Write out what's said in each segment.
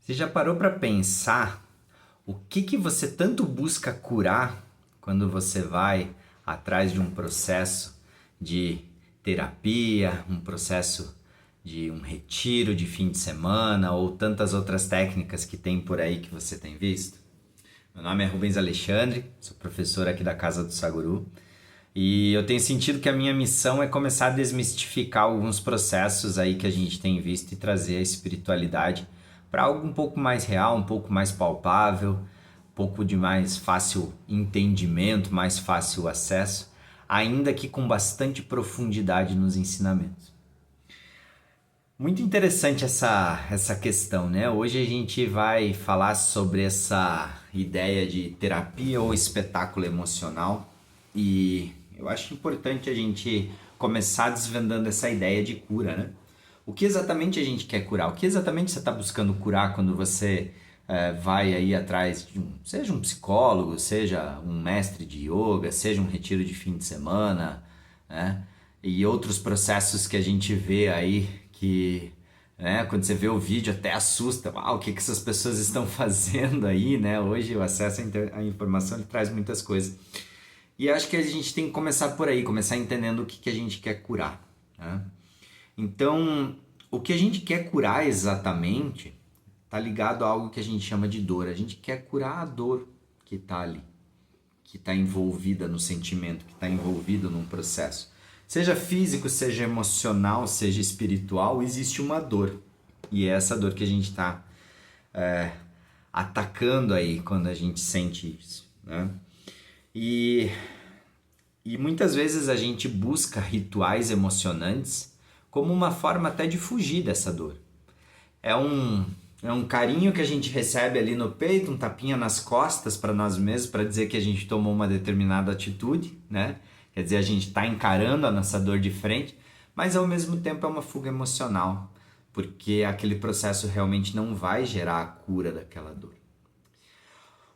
Você já parou para pensar o que você tanto busca curar quando você vai atrás de um processo de terapia, um processo de um retiro de fim de semana ou tantas outras técnicas que tem por aí que você tem visto? Meu nome é Rubens Alexandre, sou professor aqui da Casa do Saguru e eu tenho sentido que a minha missão é começar a desmistificar alguns processos aí que a gente tem visto e trazer a espiritualidade para algo um pouco mais real, um pouco mais palpável, um pouco de mais fácil entendimento, mais fácil acesso, ainda que com bastante profundidade nos ensinamentos. Muito interessante essa questão, né? Hoje a gente vai falar sobre essa ideia de terapia ou espetáculo emocional e eu acho importante a gente começar desvendando essa ideia de cura, né? O que exatamente a gente quer curar? O que exatamente você está buscando curar quando você vai aí atrás de seja um psicólogo, seja um mestre de yoga, seja um retiro de fim de semana, né? E outros processos que a gente vê aí que, né, quando você vê o vídeo até assusta, o que essas pessoas estão fazendo aí, né? Hoje o acesso à informação ele traz muitas coisas. E acho que a gente tem que começar por aí, começar entendendo o que a gente quer curar, né? Então, o que a gente quer curar exatamente está ligado a algo que a gente chama de dor. A gente quer curar a dor que está ali, que está envolvida no sentimento, que está envolvido num processo. Seja físico, seja emocional, seja espiritual, existe uma dor. E é essa dor que a gente está atacando aí quando a gente sente isso, né? E muitas vezes a gente busca rituais emocionantes como uma forma até de fugir dessa dor. É um, é um carinho que a gente recebe ali no peito, um tapinha nas costas para nós mesmos, para dizer que a gente tomou uma determinada atitude, né? Quer dizer, a gente está encarando a nossa dor de frente, mas ao mesmo tempo é uma fuga emocional, porque aquele processo realmente não vai gerar a cura daquela dor.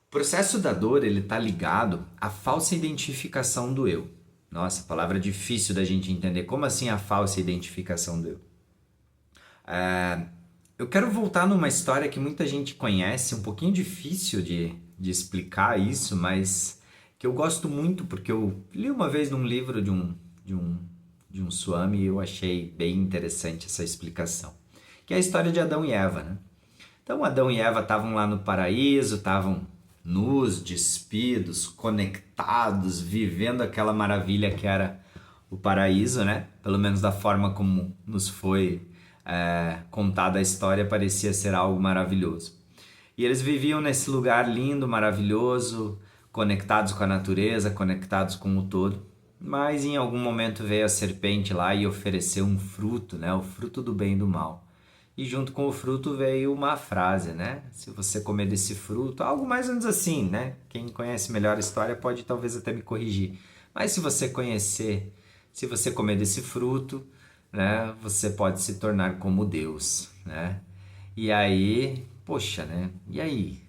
O processo da dor ele está ligado à falsa identificação do eu. Nossa, palavra difícil da gente entender. Como assim a falsa identificação do eu? Eu quero voltar numa história que muita gente conhece, um pouquinho difícil de explicar isso, mas que eu gosto muito porque eu li uma vez num livro de um Swami e eu achei bem interessante essa explicação. Que é a história de Adão e Eva, né? Então Adão e Eva estavam lá no paraíso, estavam nus, despidos, conectados, vivendo aquela maravilha que era o paraíso, né? Pelo menos da forma como nos foi contada a história, parecia ser algo maravilhoso. E eles viviam nesse lugar lindo, maravilhoso, conectados com a natureza, conectados com o todo. Mas em algum momento veio a serpente lá e ofereceu um fruto, né? O fruto do bem e do mal. E junto com o fruto veio uma frase, né? Se você comer desse fruto, algo mais ou menos assim, né? Quem conhece melhor a história pode talvez até me corrigir. Mas se você comer desse fruto, né? Você pode se tornar como Deus, né? E aí, poxa, né? E aí?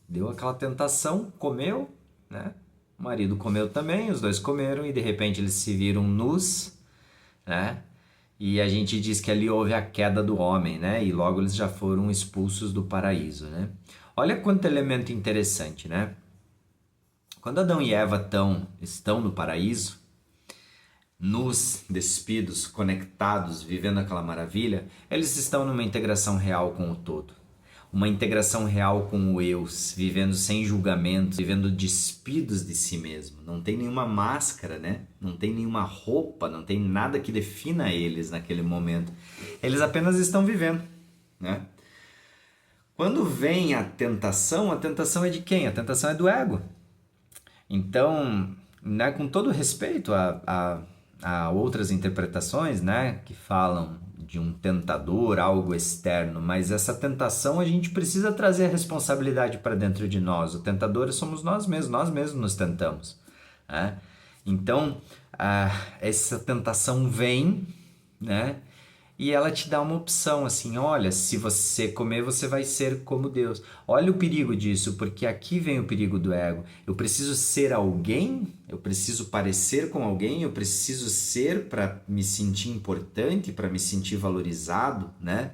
Deu aquela tentação, comeu, né? O marido comeu também, os dois comeram e de repente eles se viram nus, né? E a gente diz que ali houve a queda do homem, né? E logo eles já foram expulsos do paraíso, né? Olha quanto elemento interessante, né? Quando Adão e Eva estão no paraíso, nus, despidos, conectados, vivendo aquela maravilha, eles estão numa integração real com o todo. Uma integração real com o eu, vivendo sem julgamento, vivendo despidos de si mesmo. Não tem nenhuma máscara, né? Não tem nenhuma roupa, não tem nada que defina eles naquele momento. Eles apenas estão vivendo, né? Quando vem a tentação é de quem? A tentação é do ego. Então, né, com todo respeito a outras interpretações, né, que falam de um tentador, algo externo, mas essa tentação a gente precisa trazer a responsabilidade para dentro de nós. O tentador somos nós mesmos nos tentamos, né? Então, essa tentação vem, né? E ela te dá uma opção assim, olha, se você comer, você vai ser como Deus. Olha o perigo disso, porque aqui vem o perigo do ego. Eu preciso ser alguém, eu preciso parecer com alguém, eu preciso ser para me sentir importante, para me sentir valorizado, né?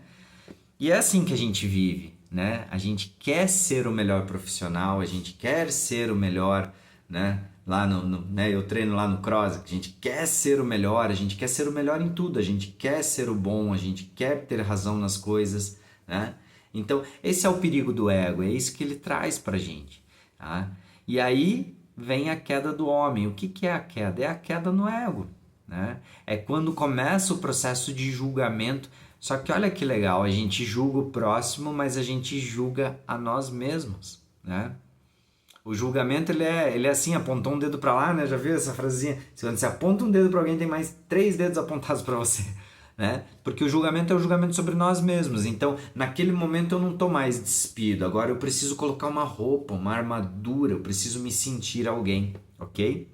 E é assim que a gente vive, né? A gente quer ser o melhor profissional, a gente quer ser o melhor, né? Lá né? Eu treino lá no Cross, a gente quer ser o melhor, a gente quer ser o melhor em tudo, a gente quer ser o bom, a gente quer ter razão nas coisas, né? Então, esse é o perigo do ego, é isso que ele traz pra gente, tá? E aí vem a queda do homem. O que é a queda? É a queda no ego, né? É quando começa o processo de julgamento. Só que olha que legal, a gente julga o próximo, mas a gente julga a nós mesmos, né? O julgamento, ele é assim, apontou um dedo para lá, né? Já viu essa frasezinha? Quando você aponta um dedo para alguém, tem mais 3 dedos apontados para você, né? Porque o julgamento é o julgamento sobre nós mesmos. Então, naquele momento eu não tô mais despido. Agora eu preciso colocar uma roupa, uma armadura, eu preciso me sentir alguém, ok?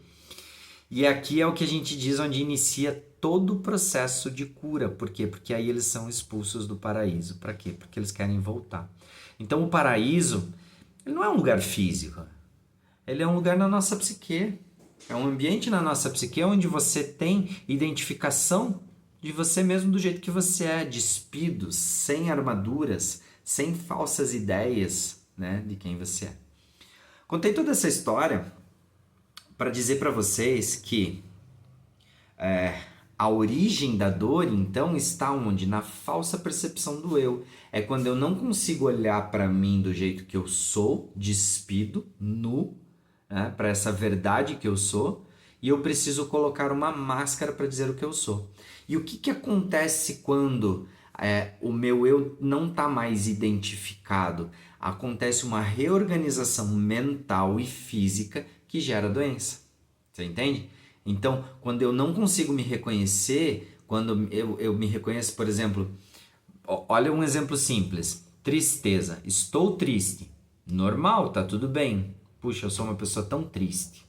E aqui é o que a gente diz onde inicia todo o processo de cura. Por quê? Porque aí eles são expulsos do paraíso. Para quê? Porque eles querem voltar. Então o paraíso, ele não é um lugar físico. Ele é um lugar na nossa psique. É um ambiente na nossa psique onde você tem identificação de você mesmo do jeito que você é, despido, sem armaduras, sem falsas ideias, né, de quem você é. Contei toda essa história para dizer para vocês que a origem da dor, então, está onde? Na falsa percepção do eu. É quando eu não consigo olhar para mim do jeito que eu sou, despido, nu, né, para essa verdade que eu sou, e eu preciso colocar uma máscara para dizer o que eu sou. E o que acontece quando o meu eu não está mais identificado? Acontece uma reorganização mental e física que gera doença. Você entende? Então, quando eu não consigo me reconhecer, quando eu me reconheço, por exemplo, olha um exemplo simples, tristeza, estou triste, normal, tá tudo bem, puxa, eu sou uma pessoa tão triste,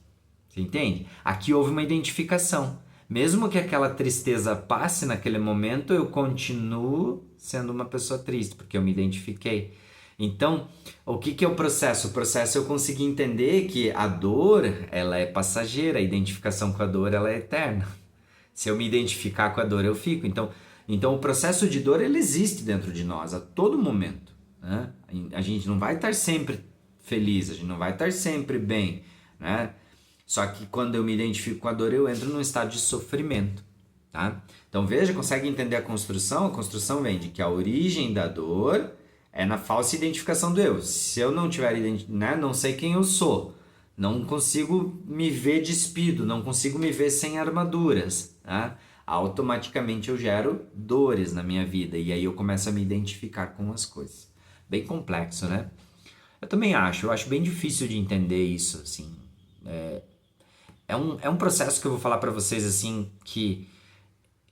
você entende? Aqui houve uma identificação, mesmo que aquela tristeza passe naquele momento, eu continuo sendo uma pessoa triste, porque eu me identifiquei. Então, o que é o processo? O processo é eu conseguir entender que a dor, ela é passageira, a identificação com a dor, ela é eterna. Se eu me identificar com a dor, eu fico. Então o processo de dor, ele existe dentro de nós a todo momento, né? A gente não vai estar sempre feliz, a gente não vai estar sempre bem, né? Só que quando eu me identifico com a dor, eu entro num estado de sofrimento, tá? Então veja, consegue entender a construção? A construção vem de que a origem da dor é na falsa identificação do eu. Se eu não tiver, né, não sei quem eu sou, não consigo me ver despido, não consigo me ver sem armaduras, tá? Automaticamente eu gero dores na minha vida e aí eu começo a me identificar com as coisas. Bem complexo, né? Eu também eu acho bem difícil de entender isso, assim. É um processo que eu vou falar para vocês, assim, que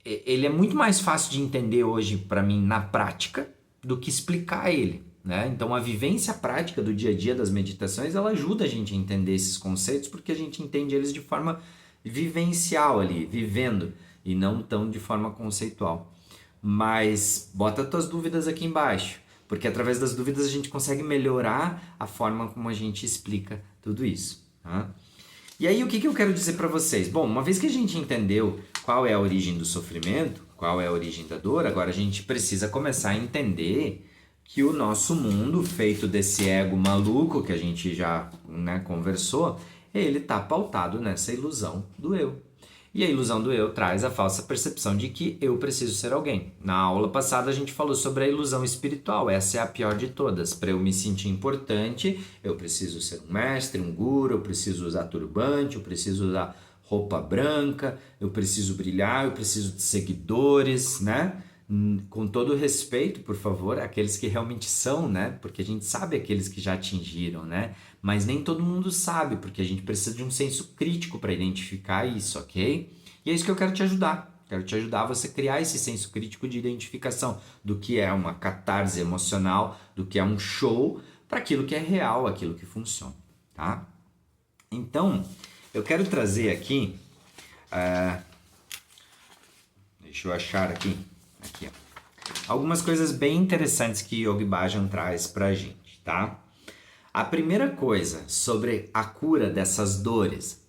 ele é muito mais fácil de entender hoje para mim na prática do que explicar ele, né? Então a vivência prática do dia a dia das meditações, ela ajuda a gente a entender esses conceitos porque a gente entende eles de forma vivencial ali, vivendo, e não tão de forma conceitual. Mas bota tuas dúvidas aqui embaixo, porque através das dúvidas a gente consegue melhorar a forma como a gente explica tudo isso, tá? E aí o que eu quero dizer para vocês? Bom, uma vez que a gente entendeu qual é a origem do sofrimento, qual é a origem da dor, agora a gente precisa começar a entender que o nosso mundo, feito desse ego maluco que a gente já, né, conversou, ele está pautado nessa ilusão do eu. E a ilusão do eu traz a falsa percepção de que eu preciso ser alguém. Na aula passada a gente falou sobre a ilusão espiritual, essa é a pior de todas. Para eu me sentir importante, eu preciso ser um mestre, um guru, eu preciso usar turbante, eu preciso usar roupa branca, eu preciso brilhar, eu preciso de seguidores, né? Com todo respeito, por favor, aqueles que realmente são, né? Porque a gente sabe aqueles que já atingiram, né? Mas nem todo mundo sabe, porque a gente precisa de um senso crítico para identificar isso, ok? E é isso que eu quero te ajudar. Quero te ajudar a você criar esse senso crítico de identificação do que é uma catarse emocional, do que é um show, para aquilo que é real, aquilo que funciona, tá? Então, eu quero trazer aqui... deixa eu achar aqui, ó. Algumas coisas bem interessantes que Yogi Bhajan traz pra gente, tá? A primeira coisa sobre a cura dessas dores.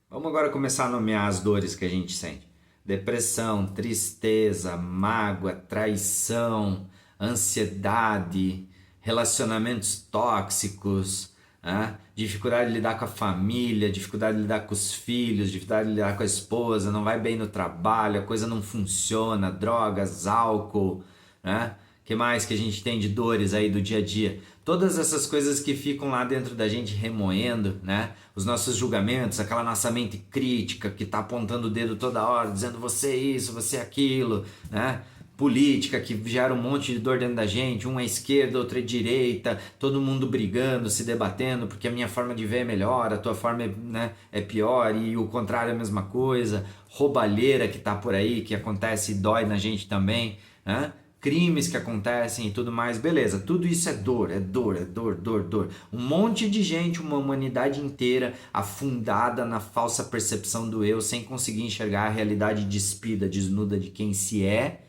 Vamos agora começar a nomear as dores que a gente sente. Depressão, tristeza, mágoa, traição, ansiedade, relacionamentos tóxicos, né? Dificuldade de lidar com a família, dificuldade de lidar com os filhos, dificuldade de lidar com a esposa, não vai bem no trabalho, a coisa não funciona, drogas, álcool, né? Que mais que a gente tem de dores aí do dia a dia? Todas essas coisas que ficam lá dentro da gente remoendo, né? Os nossos julgamentos, aquela nossa mente crítica que tá apontando o dedo toda hora, dizendo você é isso, você é aquilo, né? Política que gera um monte de dor dentro da gente, um é esquerda, outro é direita, todo mundo brigando, se debatendo, porque a minha forma de ver é melhor, a tua forma é, né, é pior e o contrário é a mesma coisa, roubalheira que tá por aí, que acontece e dói na gente também, né? Crimes que acontecem e tudo mais, beleza, tudo isso é dor, é dor, é dor, dor, dor. Um monte de gente, uma humanidade inteira afundada na falsa percepção do eu, sem conseguir enxergar a realidade despida, desnuda de quem se é,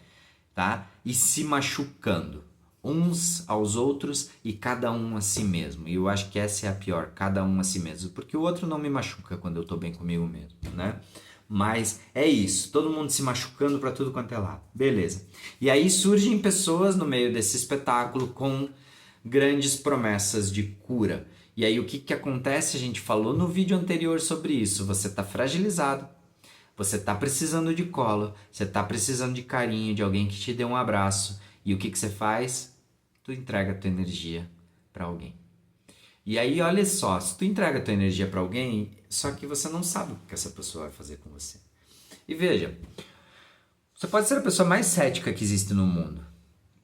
tá? E se machucando uns aos outros e cada um a si mesmo. E eu acho que essa é a pior, cada um a si mesmo, porque o outro não me machuca quando eu tô bem comigo mesmo, né? Mas é isso, todo mundo se machucando para tudo quanto é lado. Beleza. E aí surgem pessoas no meio desse espetáculo com grandes promessas de cura. E aí o que acontece? A gente falou no vídeo anterior sobre isso. Você tá fragilizado. Você tá precisando de colo, você tá precisando de carinho, de alguém que te dê um abraço. E o que você faz? Tu entrega a tua energia para alguém. E aí, olha só, se tu entrega a tua energia para alguém, só que você não sabe o que essa pessoa vai fazer com você. E veja, você pode ser a pessoa mais cética que existe no mundo,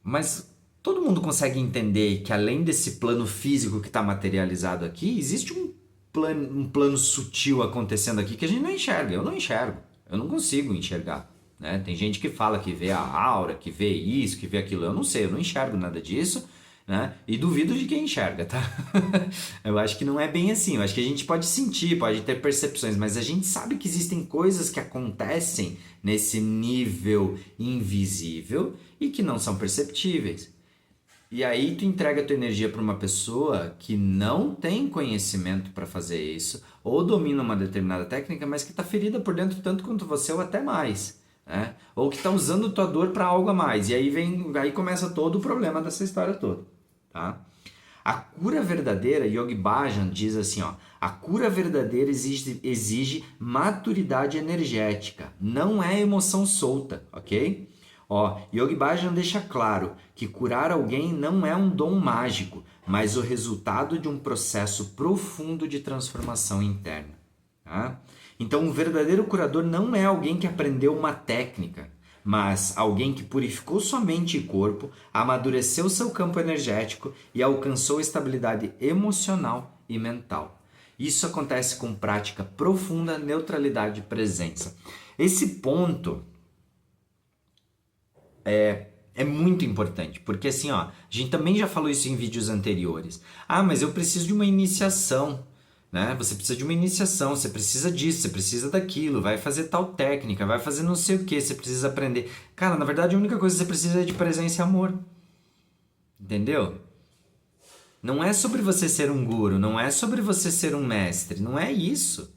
mas todo mundo consegue entender que além desse plano físico que está materializado aqui, existe um plano sutil acontecendo aqui que a gente não enxerga. Eu não enxergo, eu não consigo enxergar, né? Tem gente que fala que vê a aura, que vê isso, que vê aquilo. Eu não sei, eu não enxergo nada disso, né? E duvido de quem enxerga, tá? Eu acho que não é bem assim. Eu acho que a gente pode sentir, pode ter percepções, mas a gente sabe que existem coisas que acontecem nesse nível invisível e que não são perceptíveis. E aí tu entrega a tua energia para uma pessoa que não tem conhecimento para fazer isso, ou domina uma determinada técnica, mas que está ferida por dentro tanto quanto você ou até mais, né? Ou que está usando tua dor para algo a mais. E aí começa todo o problema dessa história toda, tá? A cura verdadeira, Yogi Bhajan diz assim, ó, a cura verdadeira exige maturidade energética, não é emoção solta, ok? Ó, Yogi Bhajan deixa claro que curar alguém não é um dom mágico, mas o resultado de um processo profundo de transformação interna. Tá? Então, um verdadeiro curador não é alguém que aprendeu uma técnica, mas alguém que purificou sua mente e corpo, amadureceu seu campo energético e alcançou estabilidade emocional e mental. Isso acontece com prática profunda, neutralidade e presença. Esse ponto é muito importante, porque assim, ó, a gente também já falou isso em vídeos anteriores. Ah, mas eu preciso de uma iniciação, né? Você precisa de uma iniciação, você precisa disso, você precisa daquilo, vai fazer tal técnica, vai fazer não sei o que, você precisa aprender. Cara, na verdade a única coisa que você precisa é de presença e amor. Entendeu? Não é sobre você ser um guru, não é sobre você ser um mestre, não é isso,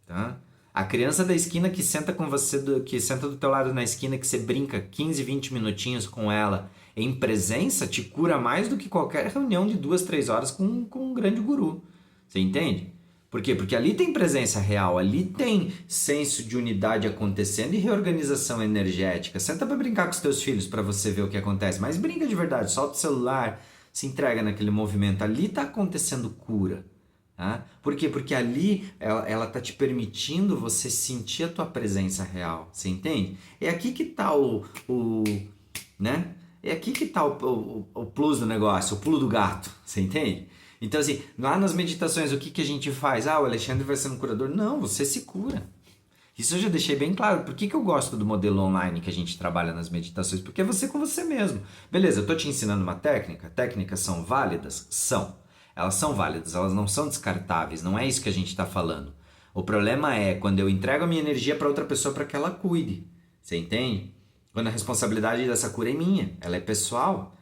tá? A criança da esquina que senta com você, que senta do teu lado na esquina, que você brinca 15, 20 minutinhos com ela em presença, te cura mais do que qualquer reunião de 2, 3 horas com um grande guru. Você entende? Por quê? Porque ali tem presença real, ali tem senso de unidade acontecendo e reorganização energética. Senta pra brincar com os teus filhos para você ver o que acontece, mas brinca de verdade, solta o celular, se entrega naquele movimento. Ali tá acontecendo cura. Tá? Por quê? Porque ali ela tá te permitindo você sentir a tua presença real, você entende? É aqui que tá né? É aqui que tá o plus do negócio, o pulo do gato, você entende? Então assim, lá nas meditações o que a gente faz? Ah, o Alexandre vai ser um curador. Não, você se cura. Isso eu já deixei bem claro. Por que eu gosto do modelo online que a gente trabalha nas meditações? Porque é você com você mesmo. Beleza, eu tô te ensinando uma técnica. Técnicas são válidas? São. Elas são válidas, elas não são descartáveis, não é isso que a gente está falando. O problema é quando eu entrego a minha energia para outra pessoa para que ela cuide. Você entende? Quando a responsabilidade dessa cura é minha, ela é pessoal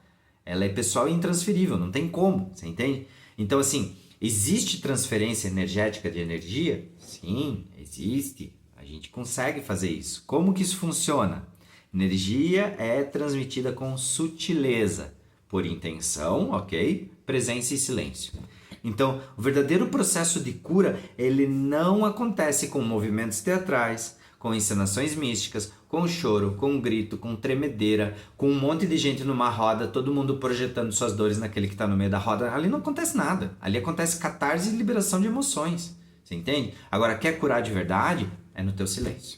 e intransferível, não tem como, você entende? Então assim, existe transferência energética de energia? Sim, existe. A gente consegue fazer isso. Como que isso funciona? Energia é transmitida com sutileza. por intenção, ok? Presença e silêncio. Então, o verdadeiro processo de cura, ele não acontece com movimentos teatrais, com encenações místicas, com choro, com grito, com tremedeira, com um monte de gente numa roda, todo mundo projetando suas dores naquele que está no meio da roda. Ali não acontece nada. Ali acontece catarse e liberação de emoções. Você entende? Agora, quer curar de verdade? É no teu silêncio.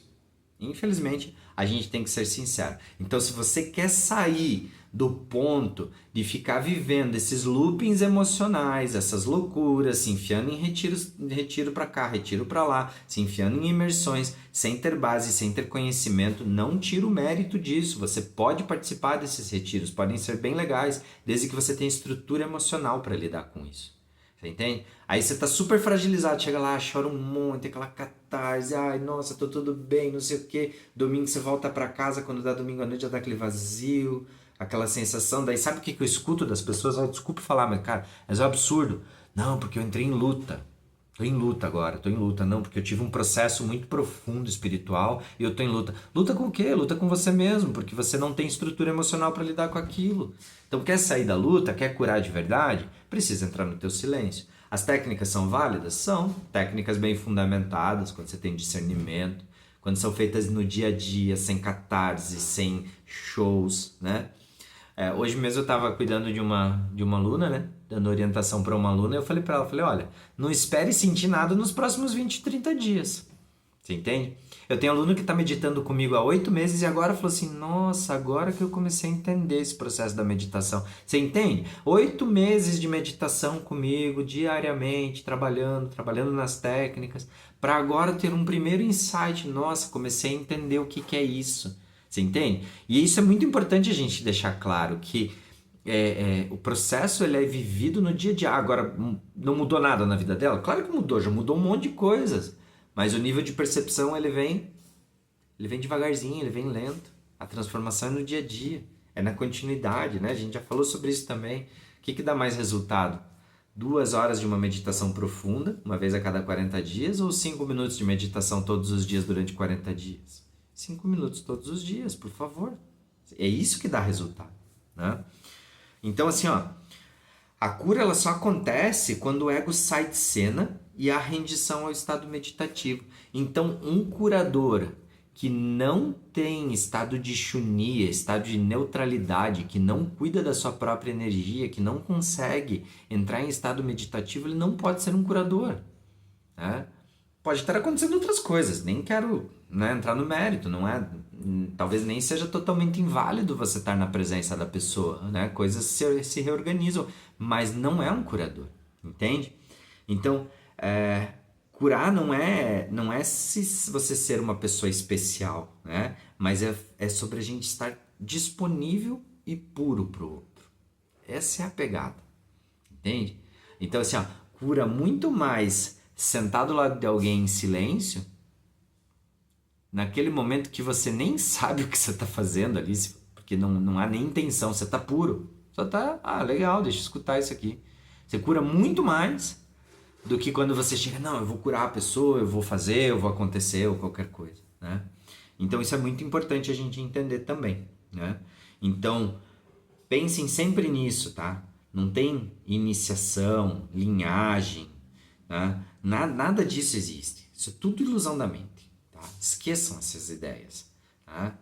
Infelizmente, a gente tem que ser sincero. Então, se você quer sair do ponto de ficar vivendo esses loopings emocionais, essas loucuras, se enfiando em retiro para cá, retiro para lá, se enfiando em imersões, sem ter base, sem ter conhecimento, não tira o mérito disso. Você pode participar desses retiros, podem ser bem legais, desde que você tenha estrutura emocional para lidar com isso. Você entende? Aí você tá super fragilizado, chega lá, chora um monte, aquela catarse, ai, nossa, tô tudo bem, não sei o que. Domingo você volta para casa, quando dá domingo à noite já dá aquele vazio, aquela sensação. Daí sabe o que eu escuto das pessoas? Oh, desculpa falar, mas cara, é um absurdo. Não, porque eu entrei em luta. Tô em luta agora, tô em luta. Não, porque eu tive um processo muito profundo espiritual e eu tô em luta. Luta com o quê? Luta com você mesmo, porque você não tem estrutura emocional para lidar com aquilo. Então, quer sair da luta, quer curar de verdade? Precisa entrar no teu silêncio. As técnicas são válidas? São. Técnicas bem fundamentadas, quando você tem discernimento, quando são feitas no dia a dia, sem catarse, sem shows, né? Hoje mesmo eu estava cuidando de uma aluna, né? Dando orientação para uma aluna, eu falei para ela, olha, não espere sentir nada nos próximos 20, 30 dias. Você entende? Eu tenho aluno que está meditando comigo há 8 meses e agora falou assim, nossa, agora que eu comecei a entender esse processo da meditação. Você entende? 8 meses de meditação comigo, diariamente, trabalhando nas técnicas, para agora ter um primeiro insight. Nossa, comecei a entender o que é isso. Você entende? E isso é muito importante a gente deixar claro, que o processo ele é vivido no dia a dia. Agora, não mudou nada na vida dela? Claro que mudou, já mudou um monte de coisas. Mas o nível de percepção ele vem devagarzinho, ele vem lento. A transformação é no dia a dia, é na continuidade, né? A gente já falou sobre isso também. O que dá mais resultado? 2 horas de uma meditação profunda, uma vez a cada 40 dias, ou 5 minutos de meditação todos os dias durante 40 dias? 5 minutos todos os dias, por favor. É isso que dá resultado, né? Então, assim, ó, a cura ela só acontece quando o ego sai de cena e a rendição ao estado meditativo. Então, um curador que não tem estado de shunya, estado de neutralidade, que não cuida da sua própria energia, que não consegue entrar em estado meditativo, ele não pode ser um curador, né? Pode estar acontecendo outras coisas, nem quero, né, entrar no mérito, não é? Talvez nem seja totalmente inválido você estar na presença da pessoa, né? Coisas se reorganizam, mas não é um curador, entende? Então, curar não é se você ser uma pessoa especial, né? Mas é sobre a gente estar disponível e puro para o outro. Essa é a pegada, entende? Então, assim, ó, cura muito mais sentado ao lado de alguém em silêncio, naquele momento que você nem sabe o que você está fazendo ali, porque não há nem intenção, você está puro. Só está, legal, deixa eu escutar isso aqui. Você cura muito mais do que quando você chega, não, eu vou curar a pessoa, eu vou fazer, eu vou acontecer, ou qualquer coisa, né? Então isso é muito importante a gente entender também, né? Então, pensem sempre nisso, tá? Não tem iniciação, linhagem, tá? Nada disso existe. Isso é tudo ilusão da mente, tá? Esqueçam essas ideias, tá?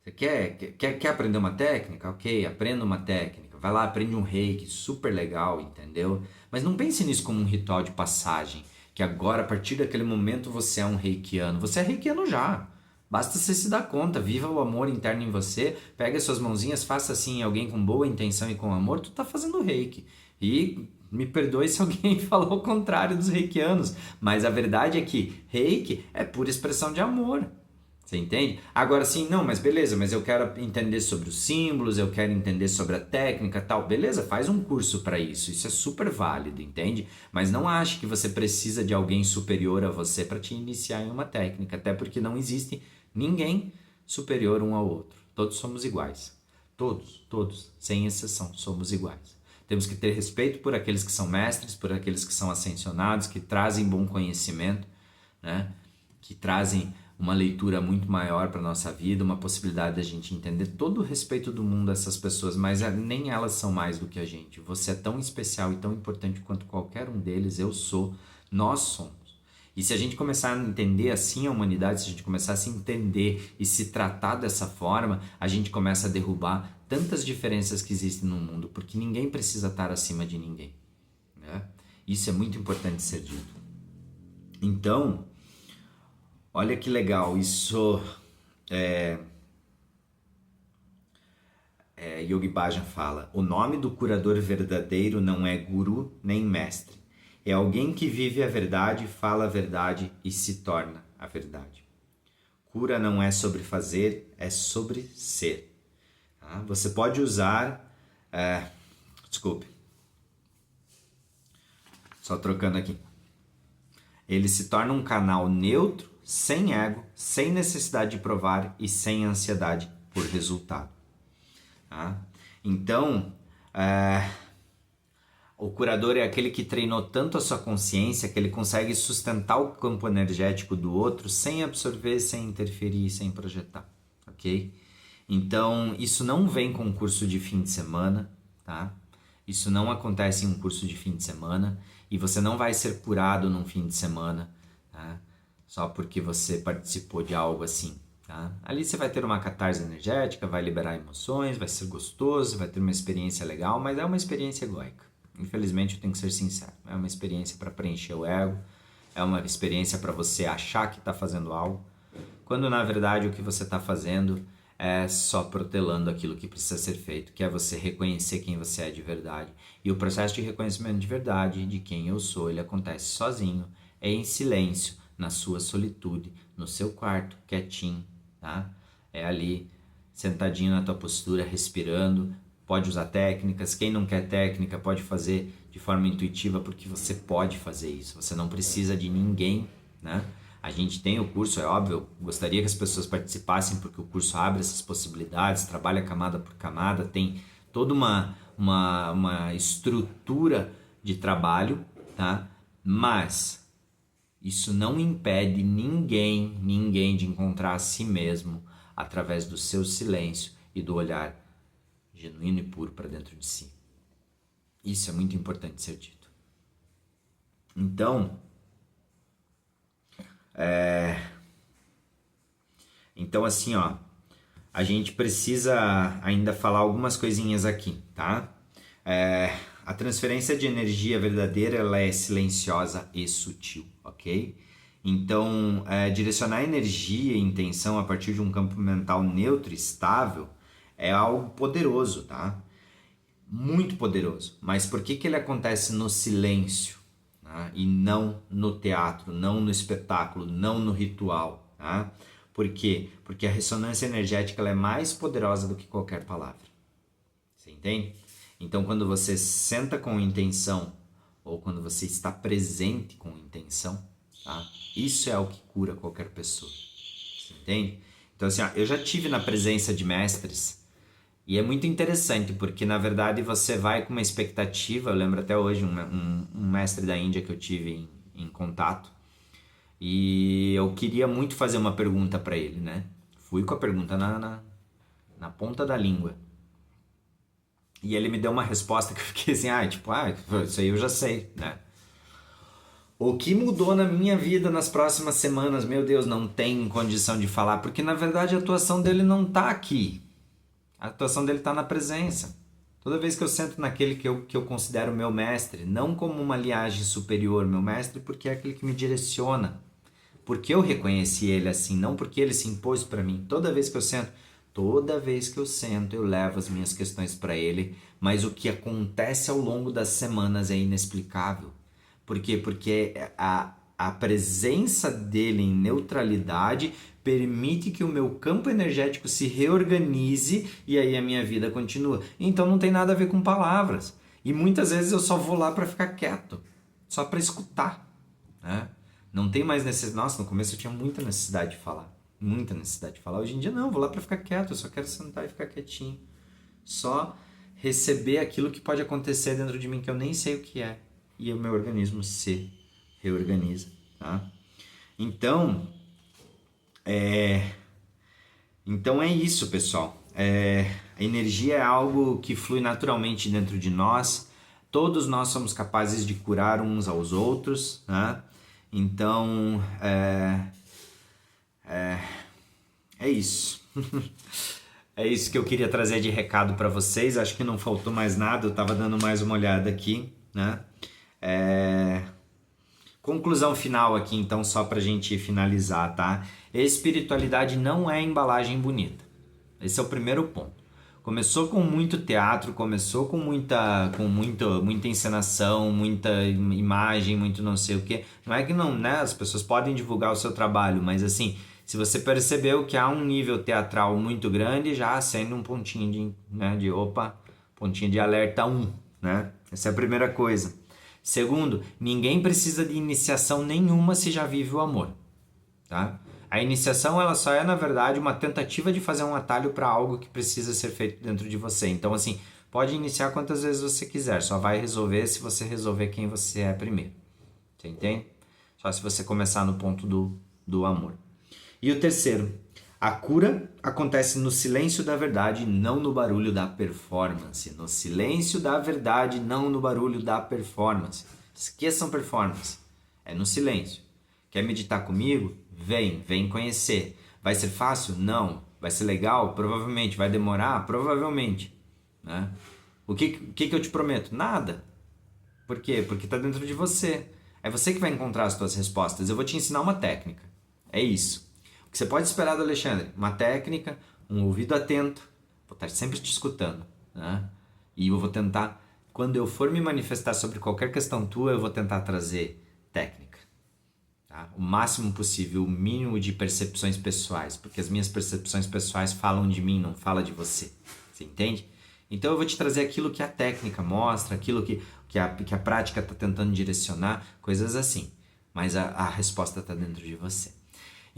Você quer aprender uma técnica? Ok, aprenda uma técnica. Vai lá, aprende um reiki, super legal, entendeu? Mas não pense nisso como um ritual de passagem, que agora, a partir daquele momento, você é um reikiano. Você é reikiano já. Basta você se dar conta, viva o amor interno em você, pega as suas mãozinhas, faça assim em alguém com boa intenção e com amor, tu tá fazendo reiki. E me perdoe se alguém falou o contrário dos reikianos, mas a verdade é que reiki é pura expressão de amor. Você entende? Agora sim, não, mas beleza, mas eu quero entender sobre os símbolos, eu quero entender sobre a técnica tal. Beleza, faz um curso para isso, isso é super válido, entende? Mas não ache que você precisa de alguém superior a você para te iniciar em uma técnica, até porque não existe ninguém superior um ao outro. Todos somos iguais. Todos, sem exceção, somos iguais. Temos que ter respeito por aqueles que são mestres, por aqueles que são ascensionados, que trazem bom conhecimento, né? Que trazem uma leitura muito maior para nossa vida, uma possibilidade da gente entender todo o respeito do mundo dessas pessoas, mas nem elas são mais do que a gente. Você é tão especial e tão importante quanto qualquer um deles, eu sou, nós somos. E se a gente começar a entender assim a humanidade, se a gente começar a se entender e se tratar dessa forma, a gente começa a derrubar tantas diferenças que existem no mundo, porque ninguém precisa estar acima de ninguém, né? Isso é muito importante ser dito. Então, olha que legal, isso Yogi Bhajan fala, o nome do curador verdadeiro não é guru nem mestre, é alguém que vive a verdade, fala a verdade e se torna a verdade. Cura não é sobre fazer, é sobre ser. Tá? Você pode usar... desculpe. Só trocando aqui. Ele se torna um canal neutro, sem ego, sem necessidade de provar e sem ansiedade por resultado. Tá? Então, o curador é aquele que treinou tanto a sua consciência que ele consegue sustentar o campo energético do outro sem absorver, sem interferir, sem projetar, ok? Então, isso não vem com um curso de fim de semana, tá? Isso não acontece em um curso de fim de semana e você não vai ser curado num fim de semana, tá? Só porque você participou de algo assim, tá? Ali você vai ter uma catarse energética, vai liberar emoções, vai ser gostoso, vai ter uma experiência legal, mas é uma experiência egóica. Infelizmente, eu tenho que ser sincero. É uma experiência para preencher o ego, é uma experiência para você achar que está fazendo algo, quando na verdade o que você está fazendo é só protelando aquilo que precisa ser feito, que é você reconhecer quem você é de verdade. E o processo de reconhecimento de verdade, de quem eu sou, ele acontece sozinho, em silêncio, na sua solitude, no seu quarto, quietinho, tá? É ali, sentadinho na tua postura, respirando. Pode usar técnicas, quem não quer técnica pode fazer de forma intuitiva, porque você pode fazer isso, você não precisa de ninguém, né? A gente tem o curso, é óbvio, gostaria que as pessoas participassem, porque o curso abre essas possibilidades, trabalha camada por camada, tem toda uma estrutura de trabalho, tá? Mas isso não impede ninguém de encontrar a si mesmo através do seu silêncio e do olhar genuíno e puro para dentro de si. Isso é muito importante ser dito. Então assim, ó, a gente precisa ainda falar algumas coisinhas aqui, tá? A transferência de energia verdadeira, ela é silenciosa e sutil, ok? Então, direcionar energia e intenção a partir de um campo mental neutro e estável é algo poderoso, tá? Muito poderoso. Mas por que ele acontece no silêncio, tá? E não no teatro, não no espetáculo, não no ritual, tá? Por quê? Porque a ressonância energética ela é mais poderosa do que qualquer palavra. Você entende? Então, quando você senta com intenção ou quando você está presente com intenção, tá? Isso é o que cura qualquer pessoa. Você entende? Então, assim, ó, eu já tive na presença de mestres e é muito interessante porque, na verdade, você vai com uma expectativa. Eu lembro até hoje um mestre da Índia que eu tive em contato e eu queria muito fazer uma pergunta para ele, né? Fui com a pergunta na ponta da língua. E ele me deu uma resposta que eu fiquei assim, isso aí eu já sei, né? O que mudou na minha vida nas próximas semanas, meu Deus, não tem condição de falar, porque na verdade a atuação dele não tá aqui. A atuação dele tá na presença. Toda vez que eu sento naquele que eu considero meu mestre, não como uma linhagem superior, meu mestre, porque é aquele que me direciona. Porque eu reconheci ele assim, não porque ele se impôs para mim. Toda vez que eu sento, eu levo as minhas questões para ele, mas o que acontece ao longo das semanas é inexplicável. Por quê? Porque a presença dele em neutralidade permite que o meu campo energético se reorganize e aí a minha vida continua. Então não tem nada a ver com palavras. E muitas vezes eu só vou lá para ficar quieto, só para escutar, né? Não tem mais necessidade. Nossa, no começo eu tinha muita necessidade de falar. Muita necessidade de falar. Hoje em dia não, vou lá para ficar quieto, eu só quero sentar e ficar quietinho. Só receber aquilo que pode acontecer dentro de mim que eu nem sei o que é. E o meu organismo se reorganiza, tá? Então, Então é isso, pessoal. A energia é algo que flui naturalmente dentro de nós. Todos nós somos capazes de curar uns aos outros, né? Então, é isso. É isso que eu queria trazer de recado para vocês. Acho que não faltou mais nada. Eu estava dando mais uma olhada aqui, né? Conclusão final aqui, então, só para a gente finalizar, tá? Espiritualidade não é embalagem bonita. Esse é o primeiro ponto. Começou com muito teatro, começou com muita encenação, muita imagem, muito não sei o quê. Não é que não, né? As pessoas podem divulgar o seu trabalho, mas assim, se você percebeu que há um nível teatral muito grande, já acende um pontinho pontinho de alerta 1, né? Essa é a primeira coisa. Segundo, ninguém precisa de iniciação nenhuma se já vive o amor, tá? A iniciação ela só é, na verdade, uma tentativa de fazer um atalho para algo que precisa ser feito dentro de você. Então, assim, pode iniciar quantas vezes você quiser, só vai resolver se você resolver quem você é primeiro. Você entende? Só se você começar no ponto do amor. E o terceiro, a cura acontece no silêncio da verdade, não no barulho da performance. No silêncio da verdade, não no barulho da performance. Esqueçam performance. É no silêncio. Quer meditar comigo? Vem conhecer. Vai ser fácil? Não. Vai ser legal? Provavelmente. Vai demorar? Provavelmente. Né? O que eu te prometo? Nada. Por quê? Porque está dentro de você. É você que vai encontrar as suas respostas. Eu vou te ensinar uma técnica. É isso. O que você pode esperar do Alexandre? Uma técnica, um ouvido atento. Vou estar sempre te escutando. Né? E eu vou tentar, quando eu for me manifestar sobre qualquer questão tua, eu vou tentar trazer técnica. Tá? O máximo possível, o mínimo de percepções pessoais. Porque as minhas percepções pessoais falam de mim, não falam de você. Você entende? Então eu vou te trazer aquilo que a técnica mostra, aquilo que a prática está tentando direcionar, coisas assim. Mas a resposta está dentro de você.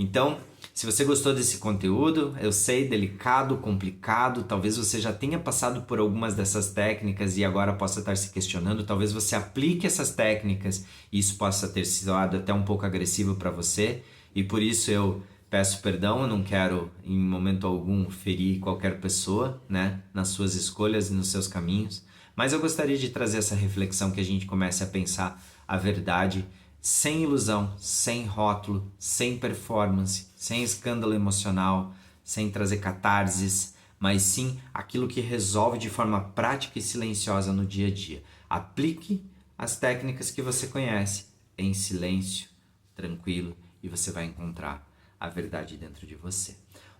Então, se você gostou desse conteúdo, eu sei, delicado, complicado, talvez você já tenha passado por algumas dessas técnicas e agora possa estar se questionando, talvez você aplique essas técnicas e isso possa ter sido até um pouco agressivo para você e por isso eu peço perdão, eu não quero em momento algum ferir qualquer pessoa, né, nas suas escolhas e nos seus caminhos, mas eu gostaria de trazer essa reflexão que a gente comece a pensar a verdade sem ilusão, sem rótulo, sem performance, sem escândalo emocional, sem trazer catarses, mas sim aquilo que resolve de forma prática e silenciosa no dia a dia. Aplique as técnicas que você conhece em silêncio, tranquilo, e você vai encontrar a verdade dentro de você.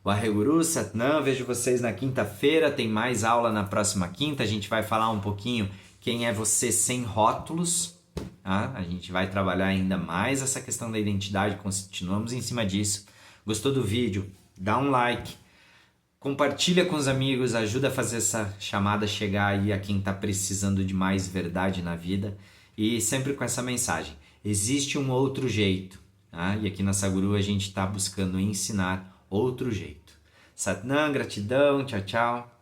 Waheguru Satnam, vejo vocês na quinta-feira, tem mais aula na próxima quinta, a gente vai falar um pouquinho quem é você sem rótulos. A gente vai trabalhar ainda mais essa questão da identidade, continuamos em cima disso. Gostou do vídeo? Dá um like, compartilha com os amigos, ajuda a fazer essa chamada chegar aí a quem está precisando de mais verdade na vida e sempre com essa mensagem, existe um outro jeito, e aqui na Saguru a gente está buscando ensinar outro jeito. Satnam, gratidão, tchau, tchau.